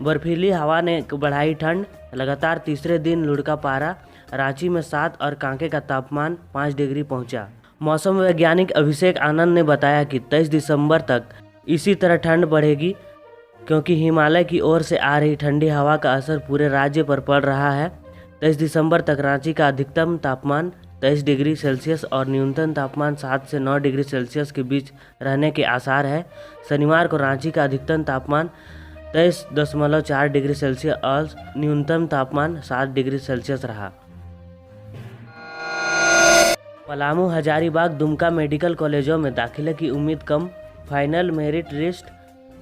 बर्फीली हवा ने बढ़ाई ठंड, लगातार तीसरे दिन लुढ़का पारा। रांची में 7 और कांके का तापमान 5 डिग्री पहुंचा। मौसम वैज्ञानिक अभिषेक आनंद ने बताया कि 23 दिसंबर तक इसी तरह ठंड बढ़ेगी, क्योंकि हिमालय की ओर से आ रही ठंडी हवा का असर पूरे राज्य पर पड़ रहा है। 23 दिसंबर तक रांची का अधिकतम तापमान 23 डिग्री सेल्सियस और न्यूनतम तापमान 7 से 9 डिग्री सेल्सियस के बीच रहने के आसार है। शनिवार को रांची का अधिकतम तापमान 23.4 डिग्री सेल्सियस और न्यूनतम तापमान 7 डिग्री सेल्सियस रहा। पलामू, हजारीबाग, दुमका मेडिकल कॉलेजों में दाखिले की उम्मीद कम। फाइनल मेरिट लिस्ट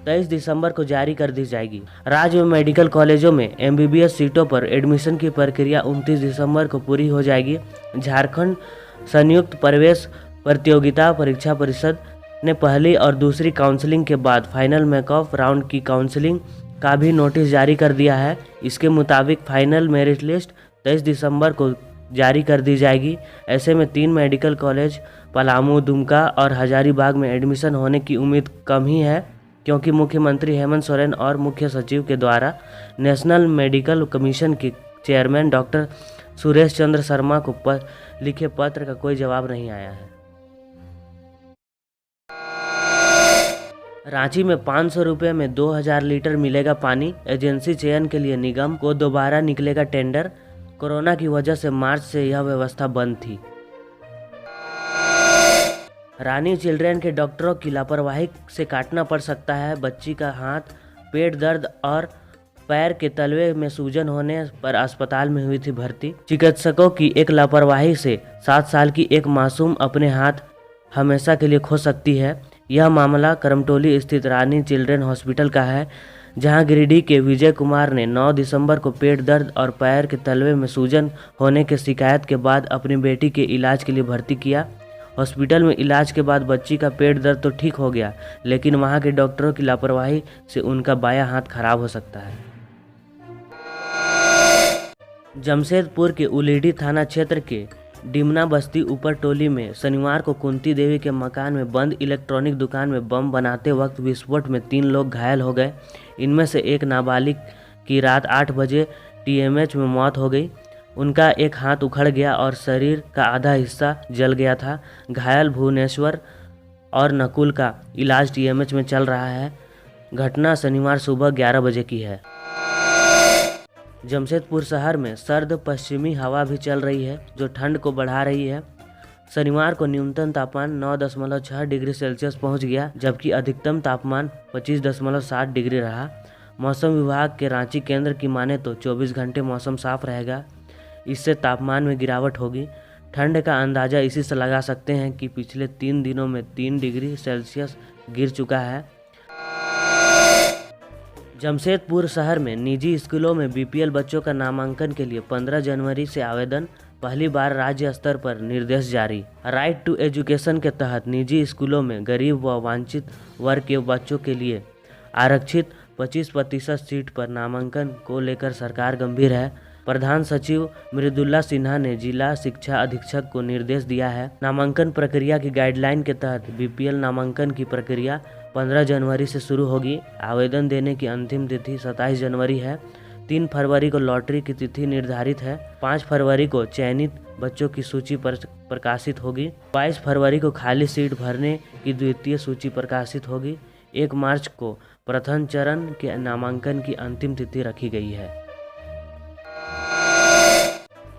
23 दिसंबर को जारी कर दी जाएगी। राज्य में मेडिकल कॉलेजों में एमबीबीएस सीटों पर एडमिशन की प्रक्रिया 29 दिसंबर को पूरी हो जाएगी। झारखंड संयुक्त प्रवेश प्रतियोगिता परीक्षा परिषद ने पहली और दूसरी काउंसलिंग के बाद फाइनल मेकऑफ राउंड की काउंसलिंग का भी नोटिस जारी कर दिया है। इसके मुताबिक फाइनल मेरिट लिस्ट 23 दिसंबर को जारी कर दी जाएगी। ऐसे में 3 मेडिकल कॉलेज पलामू, दुमका और हजारीबाग में एडमिशन होने की उम्मीद कम ही है, क्योंकि मुख्यमंत्री हेमंत सोरेन और मुख्य सचिव के द्वारा नेशनल मेडिकल कमीशन के चेयरमैन डॉक्टर सुरेश चंद्र शर्मा को लिखे पत्र का कोई जवाब नहीं आया है। रांची में 500 रुपये में 2000 लीटर मिलेगा पानी। एजेंसी चयन के लिए निगम को दोबारा निकलेगा टेंडर। कोरोना की वजह से मार्च से यह व्यवस्था बंद थी। रानी चिल्ड्रेन के डॉक्टरों की लापरवाही से काटना पड़ सकता है बच्ची का हाथ। पेट दर्द और पैर के तलवे में सूजन होने पर अस्पताल में हुई थी भर्ती। चिकित्सकों की एक लापरवाही से 7 साल की एक मासूम अपने हाथ हमेशा के लिए खो सकती है। यह मामला करमटोली स्थित रानी चिल्ड्रेन हॉस्पिटल का है, जहां गिरिडीह के विजय कुमार ने 9 दिसंबर को पेट दर्द और पैर के तलवे में सूजन होने की शिकायत के बाद अपनी बेटी के इलाज के लिए भर्ती किया। हॉस्पिटल में इलाज के बाद बच्ची का पेट दर्द तो ठीक हो गया, लेकिन वहां के डॉक्टरों की लापरवाही से उनका बायां हाथ खराब हो सकता है। जमशेदपुर के उलीढ़ी थाना क्षेत्र के डिमना बस्ती ऊपर टोली में शनिवार को कुंती देवी के मकान में बंद इलेक्ट्रॉनिक दुकान में बम बनाते वक्त विस्फोट में 3 लोग घायल हो गए। इनमें से एक नाबालिग की रात 8 बजे टीएमएच में मौत हो गई। उनका एक हाथ उखड़ गया और शरीर का आधा हिस्सा जल गया था। घायल भुवनेश्वर और नकुल का इलाज टीएमएच में चल रहा है। घटना शनिवार सुबह 11 बजे की है। जमशेदपुर शहर में सर्द पश्चिमी हवा भी चल रही है, जो ठंड को बढ़ा रही है। शनिवार को न्यूनतम तापमान 9.6 डिग्री सेल्सियस पहुंच गया, जबकि अधिकतम तापमान 25.7 डिग्री रहा। मौसम विभाग के रांची केंद्र की माने तो 24 घंटे मौसम साफ रहेगा। इससे तापमान में गिरावट होगी। ठंड का अंदाज़ा इसी से लगा सकते हैं कि पिछले 3 दिनों में 3 डिग्री सेल्सियस गिर चुका है। जमशेदपुर शहर में निजी स्कूलों में बीपीएल बच्चों का नामांकन के लिए 15 जनवरी से आवेदन। पहली बार राज्य स्तर पर निर्देश जारी। राइट टू एजुकेशन के तहत निजी स्कूलों में गरीब व वंचित वर्ग के बच्चों के लिए आरक्षित 25% सीट पर नामांकन को लेकर सरकार गंभीर है। प्रधान सचिव मृदुला सिन्हा ने जिला शिक्षा अधीक्षक को निर्देश दिया है। नामांकन प्रक्रिया की गाइडलाइन के तहत बीपीएल नामांकन की प्रक्रिया 15 जनवरी से शुरू होगी। आवेदन देने की अंतिम तिथि 27 जनवरी है। 3 फरवरी को लॉटरी की तिथि निर्धारित है। 5 फरवरी को चयनित बच्चों की सूची प्रकाशित होगी। 22 फरवरी को खाली सीट भरने की द्वितीय सूची प्रकाशित होगी। 1 मार्च को प्रथम चरण के नामांकन की अंतिम तिथि रखी गई है।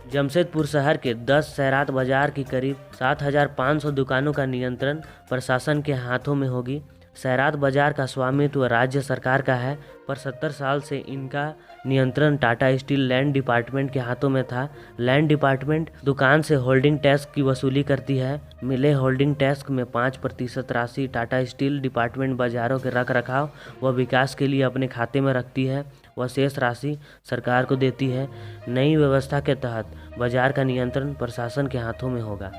जमशेदपुर शहर के 10 सैरात बाजार की करीब 7500 दुकानों का नियंत्रण प्रशासन के हाथों में होगी। सैरात बाजार का स्वामित्व राज्य सरकार का है, पर 70 साल से इनका नियंत्रण टाटा स्टील लैंड डिपार्टमेंट के हाथों में था। लैंड डिपार्टमेंट दुकान से होल्डिंग टैक्स की वसूली करती है। मिले होल्डिंग टैक्स में 5% राशि टाटा स्टील डिपार्टमेंट बाजारों के रख रखाव व विकास के लिए अपने खाते में रखती है व शेष राशि सरकार को देती है। नई व्यवस्था के तहत बाजार का नियंत्रण प्रशासन के हाथों में होगा।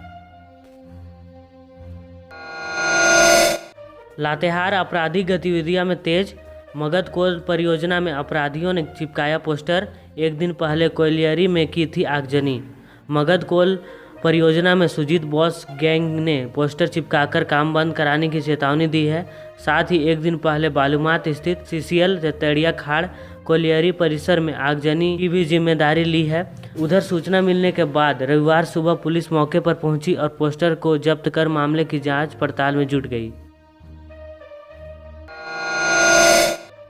लातेहार आपराधिक गतिविधियों में तेज। मगध कोल परियोजना में अपराधियों ने चिपकाया पोस्टर। एक दिन पहले कोयलियरी में की थी आगजनी। मगध कोल परियोजना में सुजीत बॉस गैंग ने पोस्टर चिपकाकर काम बंद कराने की चेतावनी दी है। साथ ही एक दिन पहले बालूमाथ स्थित सीसीएल तेतड़िया खाड़ कोलियरी परिसर में आगजनी की भी जिम्मेदारी ली है। उधर सूचना मिलने के बाद रविवार सुबह पुलिस मौके पर पहुंची और पोस्टर को जब्त कर मामले की जांच पड़ताल में जुट गई।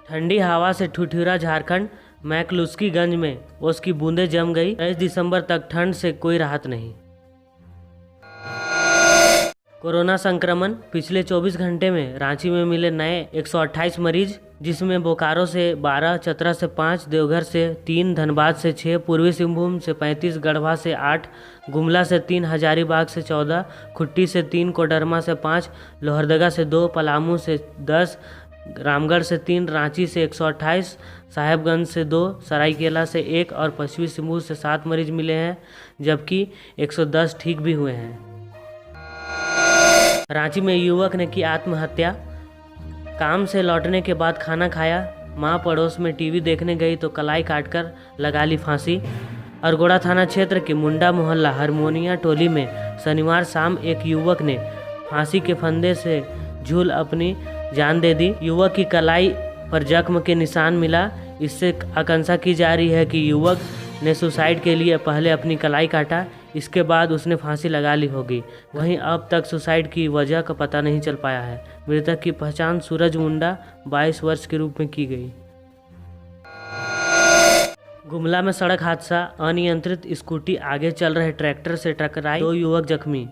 ठंडी हवा से ठिठुरा झारखंड, मैकलुस्कीगंज में ओस की बूंदें जम गई। 23 दिसंबर तक ठंड से कोई राहत नहीं। कोरोना संक्रमण, पिछले 24 घंटे में रांची में मिले नए 128 मरीज, जिसमें बोकारो से 12, चतरा से 5, देवघर से 3, धनबाद से 6, पूर्वी सिंहभूम से 35, गढ़वा से 8, गुमला से 3, हजारीबाग से 14, खुट्टी से 3, कोडरमा से 5, लोहरदगा से 2, पलामू से 10, रामगढ़ से 3, रांची से 128, साहेबगंज से 2, सरायकेला से 1 और पश्चिमी सिंहभूम से 7 मरीज मिले हैं, जबकि 110 ठीक भी हुए हैं। रांची में युवक ने की आत्महत्या। काम से लौटने के बाद खाना खाया, मां पड़ोस में टीवी देखने गई तो कलाई काटकर लगा ली फांसी। अरगोड़ा थाना क्षेत्र के मुंडा मोहल्ला हारमोनिया टोली में शनिवार शाम एक युवक ने फांसी के फंदे से झूल अपनी जान दे दी। युवक की कलाई पर जख्म के निशान मिला। इससे आशंका की जा रही है कि युवक ने सुसाइड के लिए पहले अपनी कलाई काटा, इसके बाद उसने फांसी लगा ली होगी। वहीं अब तक सुसाइड की वजह का पता नहीं चल पाया है। मृतक की पहचान सूरज मुंडा 22 वर्ष के रूप में की गई। गुमला में सड़क हादसा, अनियंत्रित स्कूटी आगे चल रहे ट्रैक्टर से टकराई, 2 युवक जख्मी।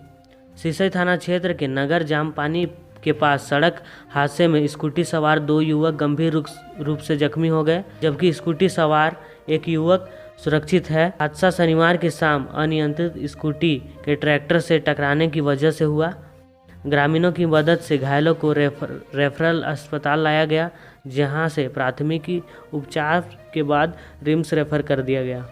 सिसई थाना क्षेत्र के नगर जामपानी के पास सड़क हादसे में स्कूटी सवार 2 युवक गंभीर रूप से जख्मी हो गए, जबकि स्कूटी सवार एक युवक सुरक्षित है। हादसा शनिवार की शाम अनियंत्रित स्कूटी के ट्रैक्टर से टकराने की वजह से हुआ। ग्रामीणों की मदद से घायलों को रेफरल अस्पताल लाया गया, जहां से प्राथमिक उपचार के बाद रिम्स रेफर कर दिया गया।